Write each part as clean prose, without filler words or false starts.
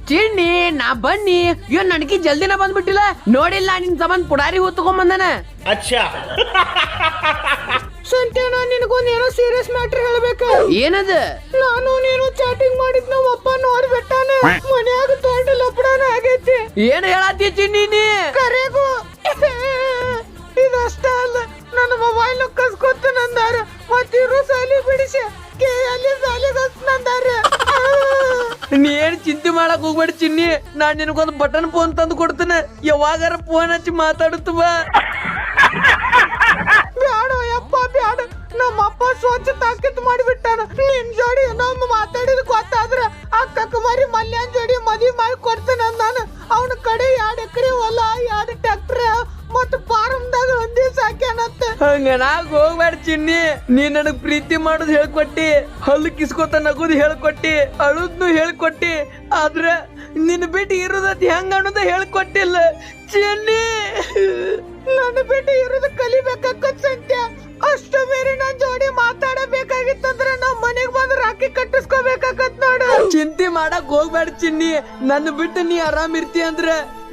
ಚಿಣ್ಣಿ ನಾ ಬನ್ನಿ ಇವನ್ ನನಗೆ ಜಲ್ದಿನ ಬಂದ್ಬಿಟ್ಟಿಲ್ಲ ನೋಡಿಲ್ಲ ನಿನ್ ಸಂಬಂಧ ಪುಡಾರಿ ಹೂ ತಗೊಂಬಂದನ ಅಚ್ಚಾ ಸಂತೆ ನಾನ್ ನಿನಗೊಂದ್ ಏನೋ ಸೀರಿಯಸ್ ಮ್ಯಾಟರ್ ಹೇಳ್ಬೇಕ. ಏನದ? ನಾನು ನೀನು ಚಾಟಿಂಗ್ ಮಾಡಿದ್ ನಮ್ಮ ಅಪ್ಪ ನೋಡ್ಬಿಟ್ಟಾನ. ಮನ್ಯಾಗ ದೊಡ್ಡ ಲಪಡಾನ ಆಗೈತಿ. ಏನ್ ಹೇಳತ್ತಿ ಚಿಣ್ಣಿ ನೀ? ಕರೆಗೂ ಇದಷ್ಟ ಅಲ್ಲ, ನನ್ನ ಮೊಬೈಲ್ ಕಸ್ಕೊತನಂದಾರ ಮತ್ತಿರು ಸಾಲಿ ಬಿಡಿಸಿ ಅಲ್ಲಿ ಸಾಲಿಗೆ ಹಸ್ನಂದಾರ. ನೀ ಏನ್ ಚಿಂತೆ ಮಾಡಕ್ ಹೋಗ್ಬೇಡ ಚಿನ್ನಿ, ನಾನ್ ನಿನಗೊಂದು ಬಟನ್ ಫೋನ್ ತಂದು ಕೊಡ್ತೇನೆ, ಯಾವಾಗಾರ ಫೋನ್ ಹಚ್ಚಿ ಮಾತಾಡುತ್ತ ಬಾ. ಬ್ಯಾಡ ಯಪ್ಪ ಬ್ಯಾಡ, ನಮ್ಮ ಅಪ್ಪ ಸ್ವಚ್ಛ ತಾಕೀತ್ ಮಾಡಿಬಿಟ್ಟಾನ. ನಿನ್ ಜೋಡಿ ನಮ್ಮ ಮಾತಾಡಿದ್ ಗೊತ್ತಾದ್ರ ಅಕ್ಕ ಮರಿ ಮಲ್ಯಾನ್ ಜೋಡಿ ಮದ್ವಿ ಮಾಡಿ ಕೊಡ್ತೇನೆ ನಾನು. ಅವನ ಕಡೆ 2 ಎಕರೆ ಹೊಲ, 2 ಟ್ರ್ಯಾಕ್ಟರ್ ಮತ್ತ ಫಾರ್ಮ್ದಾಗ ಒಂದೇ ಸಾಕ್ಯಾನತ್ತ. ಹಂಗನಾಗ ಹೋಗ್ಬೇಡ ಚಿನ್ನಿ, ನೀ ನನಗ್ ಪ್ರೀತಿ ಮಾಡೋದು ಹೇಳ್ಕೊಟ್ಟಿ, ಹಲ್ಲು ಕಿಸ್ಕೊತ ನಗುದು ಹೇಳ್ಕೊಟ್ಟಿ, ಅಳುದ್ನು ಹೇಳ್ಕೊಟ್ಟಿ, ಆದ್ರ ನಿನ್ ಬಿಟ್ಟು ಇರೋದತ್ ಹೆಂಗ ಅನ್ನೋದ ಹೇಳ್ಕೊಟ್ಟಿಲ್ಲ ಚಿನ್ನಿ. ನನ್ನ ಬಿಟ್ಟು ಇರೋದು ಕಲಿಬೇಕಾಗತ್ ಸಂತ್ಯ. ಅಷ್ಟು ಬೇರೆ ನನ್ ಜೋಡಿ ಮಾತಾಡಬೇಕಾಗಿತ್ತಂದ್ರ ನಮ್ ಮನೆಗ್ ಬಂದು ರಾಖಿ ಕಟ್ಟಿಸ್ಕೋಬೇಕಾಗತ್ ನೋಡು. ಚಿಂತೆ ಮಾಡಕ್ ಹೋಗ್ಬೇಡ ಚಿನ್ನಿ, ನನ್ನ ಬಿಟ್ಟು ನೀ ಆರಾಮ್ ಇರ್ತಿ ಅಂದ್ರ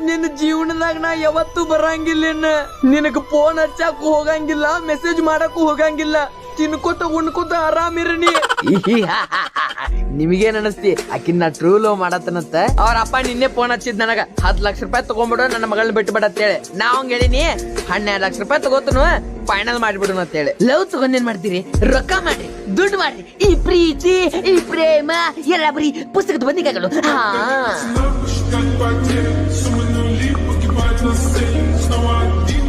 ನಿನ್ನ ಜೀವನದಾಗ ನಾ ಯಾವತ್ತೂ ಬರಂಗಿಲ್ಲ. ನಿನಗ ಫೋನ್ ಹಚ್ಚಾಕು ಹೋಗಂಗಿಲ್ಲ, ಮೆಸೇಜ್ ಮಾಡಕ್ಕೂ ಹೋಗಂಗಿಲ್ಲ, ತಿನ್ಕೋತ ಉಣ್ಕೋತ ಆರಾಮಿರನಿ. ನಿಮಗೇನ್ ಅನಸ್ತಿ? ಆಕಿನ್ ನಾ ಟ್ರೂ ಲವ್ ಮಾಡತ್ತನಂತ ಅವ್ರ ಅಪ್ಪ ನಿನ್ನೆ ಫೋನ್ ಹಚ್ಚಿದ್ ನನಗ 10 ಲಕ್ಷ ರೂಪಾಯಿ ತಗೊಂಡ್ಬಿಡು, ನನ್ನ ಮಗಳನ್ನ ಬಿಟ್ಟು ಬಿಡ ಅಂತೇಳಿ. ನಾ ಅವಂಗ ಹೇಳಿನಿ 12 ಲಕ್ಷ ರೂಪಾಯಿ ತಗೋತನು, ಫೈನಲ್ ಮಾಡ್ಬಿಡು ಅಂತೇಳಿ. ಲವ್ ತಗೊಂಡ್ ಏನ್ ಮಾಡ್ತೀರಿ? ರೊಕ್ಕ ಮಾಡ್ರಿ, ದುಡ್ಡು ಮಾಡ್ರಿ. ಈ ಪ್ರೀತಿ ಈ ಪ್ರೇಮ ಎಲ್ಲ ಬರೀ ಪುಸ್ತಕದ ಬಂದಿಗಳು. Someone who leave, we can buy nothing.